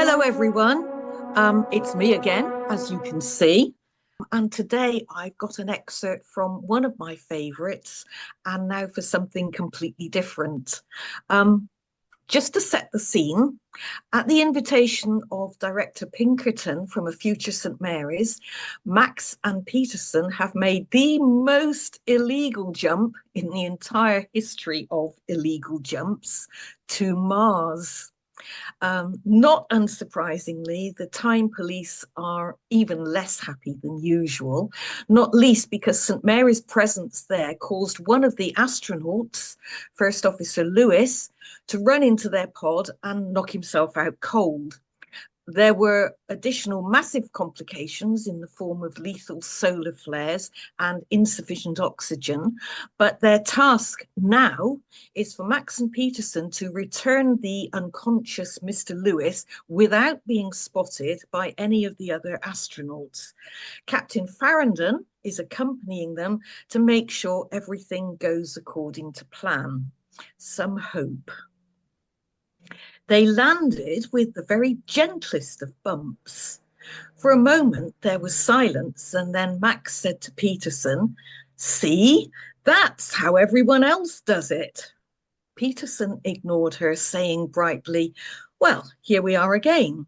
Hello, everyone. It's me again, as you can see. And today I've got an excerpt from one of my favourites, and now for something completely different. Um, just to set the scene, at the invitation of director Pinkerton from A Future St Mary's, Max and Peterson have made the most illegal jump in the entire history of illegal jumps to Mars. Not unsurprisingly, the time police are even less happy than usual, not least because St Mary's presence there caused one of the astronauts, First Officer Lewis, to run into their pod and knock himself out cold. There were additional massive complications in the form of lethal solar flares and insufficient oxygen, but their task now is for Max and Peterson to return the unconscious Mr. Lewis without being spotted by any of the other astronauts. Captain Farrington is accompanying them to make sure everything goes according to plan. Some hope. They landed with the very gentlest of bumps. For a moment there was silence, and then Max said to Peterson, "See, that's how everyone else does it." Peterson ignored her, saying brightly, "Well, here we are again."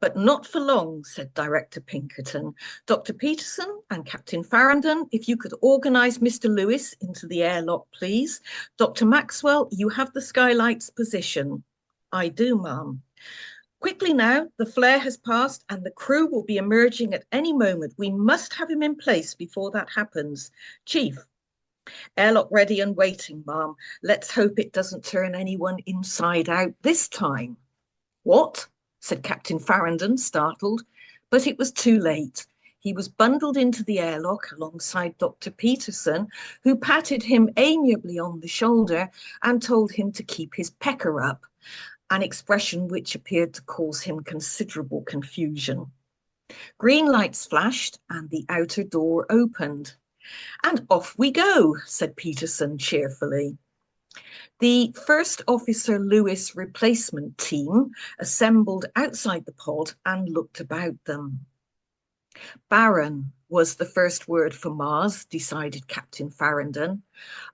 "But not for long," said Director Pinkerton. "Dr. Peterson and Captain Farrington, if you could organise Mr. Lewis into the airlock, please. Dr. Maxwell, you have the skylight's position." "I do, ma'am." "Quickly now, the flare has passed and the crew will be emerging at any moment. We must have him in place before that happens. Chief." "Airlock ready and waiting, ma'am. Let's hope it doesn't turn anyone inside out this time." "What?" said Captain Farrington, startled, but it was too late. He was bundled into the airlock alongside Dr. Peterson, who patted him amiably on the shoulder and told him to keep his pecker up, an expression which appeared to cause him considerable confusion. Green lights flashed and the outer door opened. "And off we go," said Peterson cheerfully. The First Officer Lewis replacement team assembled outside the pod and looked about them. Barren was the first word for Mars, decided Captain Farrington.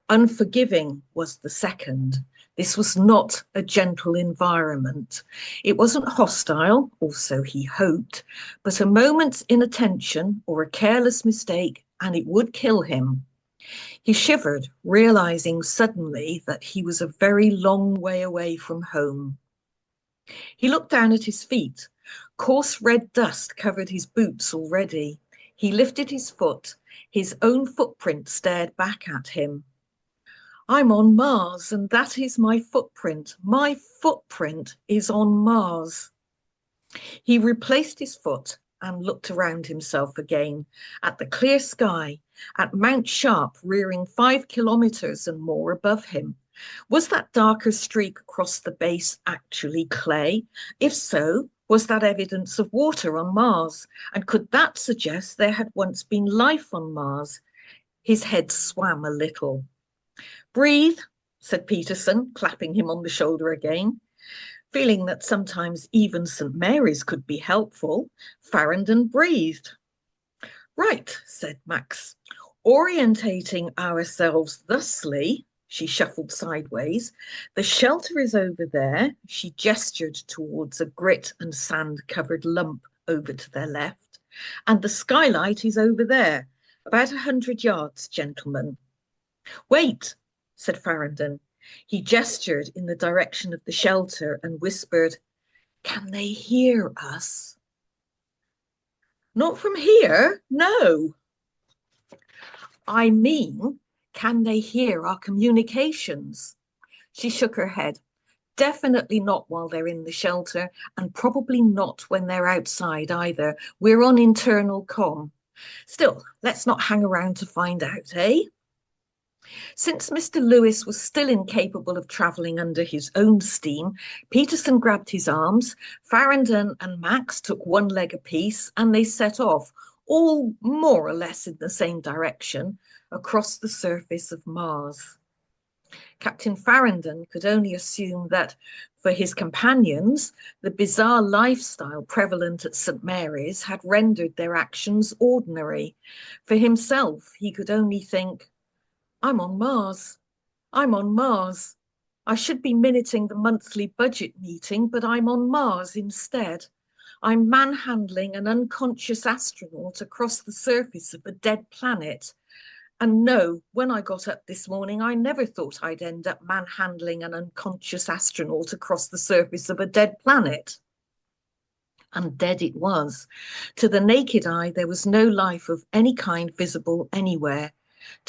Unforgiving was the second. This was not a gentle environment. It wasn't hostile, or so he hoped, but a moment's inattention or a careless mistake and it would kill him. He shivered, realizing suddenly that he was a very long way away from home. He looked down at his feet. Coarse red dust covered his boots already. He lifted his foot. His own footprint stared back at him. "I'm on Mars, and that is my footprint. My footprint is on Mars." He replaced his foot and looked around himself again, at the clear sky, at Mount Sharp rearing 5 kilometres and more above him. Was that darker streak across the base actually clay? If so, was that evidence of water on Mars? And could that suggest there had once been life on Mars? His head swam a little. "Breathe," said Peterson, clapping him on the shoulder again. Feeling that sometimes even St Mary's could be helpful, Farrington breathed. "Right," said Max. "Orientating ourselves thusly," she shuffled sideways. "The shelter is over there." She gestured towards a grit and sand covered lump over to their left. "And the skylight is over there, about 100 yards, gentlemen." "Wait," said Farrington. He gestured in the direction of the shelter and whispered, "Can they hear us?" "Not from here, no." "I mean, can they hear our communications?" She shook her head. "Definitely not while they're in the shelter, and probably not when they're outside either. We're on internal comm. Still, let's not hang around to find out, eh?" Since Mr. Lewis was still incapable of travelling under his own steam, Peterson grabbed his arms, Farrington and Max took one leg apiece, and they set off, all more or less in the same direction, across the surface of Mars. Captain Farrington could only assume that for his companions, the bizarre lifestyle prevalent at St Mary's had rendered their actions ordinary. For himself, he could only think, I'm on Mars. I'm on Mars. I should be minuting the monthly budget meeting, but I'm on Mars instead. I'm manhandling an unconscious astronaut across the surface of a dead planet. And no, when I got up this morning, I never thought I'd end up manhandling an unconscious astronaut across the surface of a dead planet. And dead it was. To the naked eye, there was no life of any kind visible anywhere.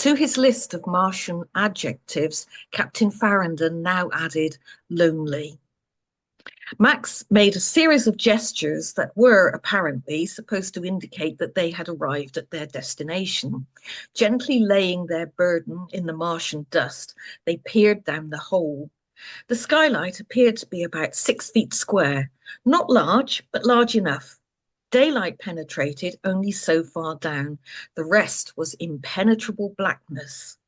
To his list of Martian adjectives, Captain Farrington now added lonely. Max made a series of gestures that were apparently supposed to indicate that they had arrived at their destination. Gently laying their burden in the Martian dust, they peered down the hole. The skylight appeared to be about 6 feet square, not large, but large enough. Daylight penetrated only so far down. The rest was impenetrable blackness.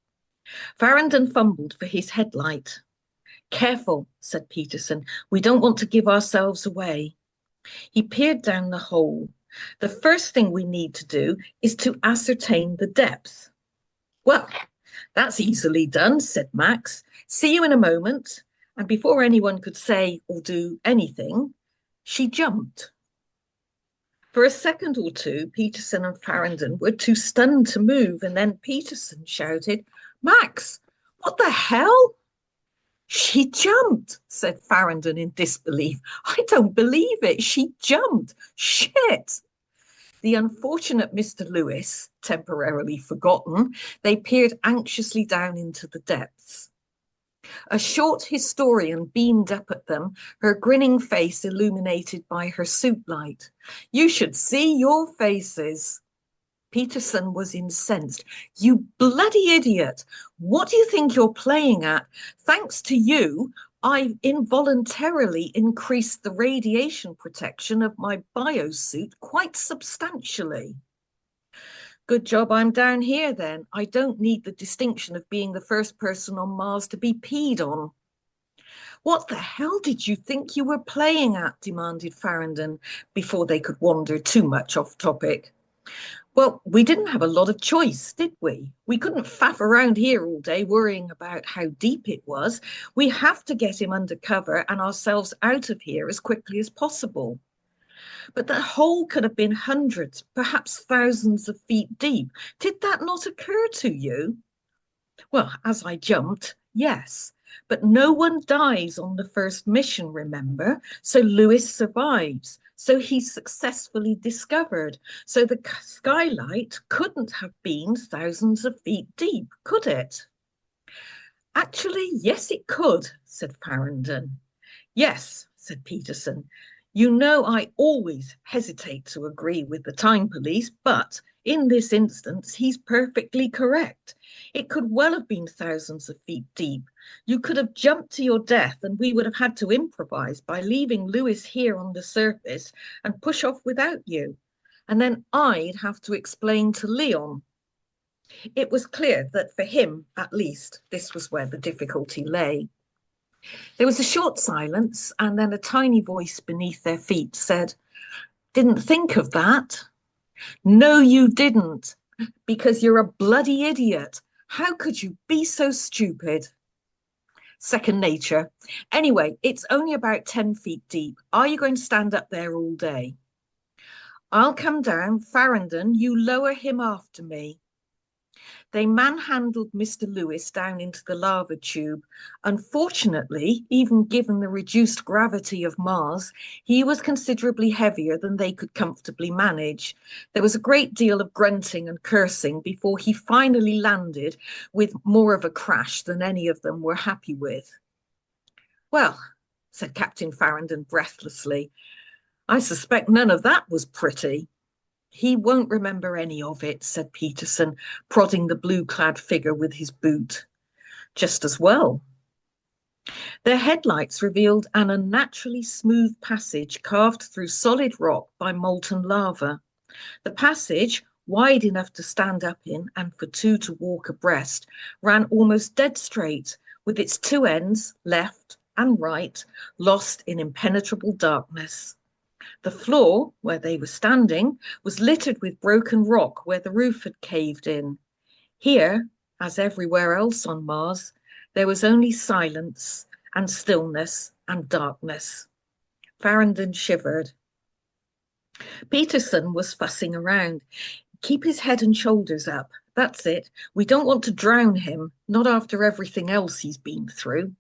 Farrington fumbled for his headlight. Careful, said Peterson. We don't want to give ourselves away. He peered down the hole. The first thing we need to do is to ascertain the depth. Well, that's easily done, said Max. See you in a moment. And before anyone could say or do anything, she jumped. For a second or two, Peterson and Farrington were too stunned to move, and then Peterson shouted, Max, what the hell? She jumped, said Farrington in disbelief. I don't believe it. She jumped. Shit. The unfortunate Mr. Lewis, temporarily forgotten, they peered anxiously down into the depths. A short historian beamed up at them, her grinning face illuminated by her suit light. You should see your faces. Peterson was incensed. You bloody idiot. What do you think you're playing at? Thanks to you, I involuntarily increased the radiation protection of my biosuit quite substantially. Good job I'm down here then. I don't need the distinction of being the first person on Mars to be peed on. What the hell did you think you were playing at? Demanded Farrington before they could wander too much off topic. Well, we didn't have a lot of choice, did we? We couldn't faff around here all day worrying about how deep it was. We have to get him under cover and ourselves out of here as quickly as possible. But that hole could have been hundreds, perhaps thousands of feet deep. Did that not occur to you? Well, as I jumped, yes. But no one dies on the first mission, remember? So Lewis survives. So he's successfully discovered. So the skylight couldn't have been thousands of feet deep, could it? Actually, yes, it could, said Farrington. Yes, said Peterson. You know I always hesitate to agree with the time police, but in this instance, he's perfectly correct. It could well have been thousands of feet deep. You could have jumped to your death and we would have had to improvise by leaving Lewis here on the surface and push off without you. And then I'd have to explain to Leon. It was clear that for him, at least, this was where the difficulty lay. There was a short silence, and then a tiny voice beneath their feet said, Didn't think of that. No, you didn't, because you're a bloody idiot. How could you be so stupid? Second nature. Anyway, it's only about 10 feet deep. Are you going to stand up there all day? I'll come down. Farrington, you lower him after me. They manhandled Mr. Lewis down into the lava tube. Unfortunately, even given the reduced gravity of Mars, he was considerably heavier than they could comfortably manage. There was a great deal of grunting and cursing before he finally landed with more of a crash than any of them were happy with. Well, said Captain Farrington breathlessly, I suspect none of that was pretty. He won't remember any of it, said Peterson, prodding the blue-clad figure with his boot. Just as well. Their headlights revealed an unnaturally smooth passage carved through solid rock by molten lava. The passage, wide enough to stand up in and for two to walk abreast, ran almost dead straight, with its two ends, left and right, lost in impenetrable darkness. The floor, where they were standing, was littered with broken rock where the roof had caved in. Here, as everywhere else on Mars, there was only silence and stillness and darkness. Farrington shivered. Peterson was fussing around. Keep his head and shoulders up. That's it. We don't want to drown him, not after everything else he's been through.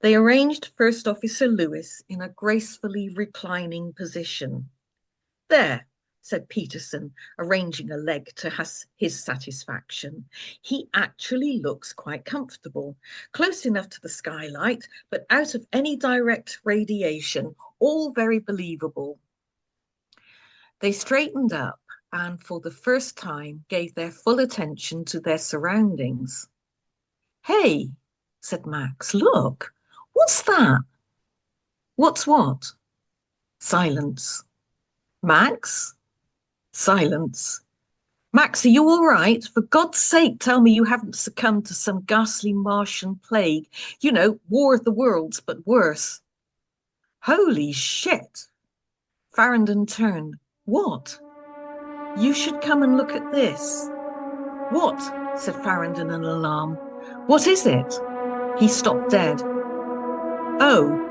They arranged First Officer Lewis in a gracefully reclining position. There, said Peterson, arranging a leg to his satisfaction. He actually looks quite comfortable, close enough to the skylight, but out of any direct radiation, all very believable. They straightened up and for the first time gave their full attention to their surroundings. Hey, said Max, look, what's that? What's what? Silence. Max? Silence. Max, are you all right? For God's sake, tell me you haven't succumbed to some ghastly Martian plague. You know, War of the Worlds, but worse. Holy shit. Farrington turned. What? You should come and look at this. What? Said Farrington in alarm. What is it? He stopped dead. Oh.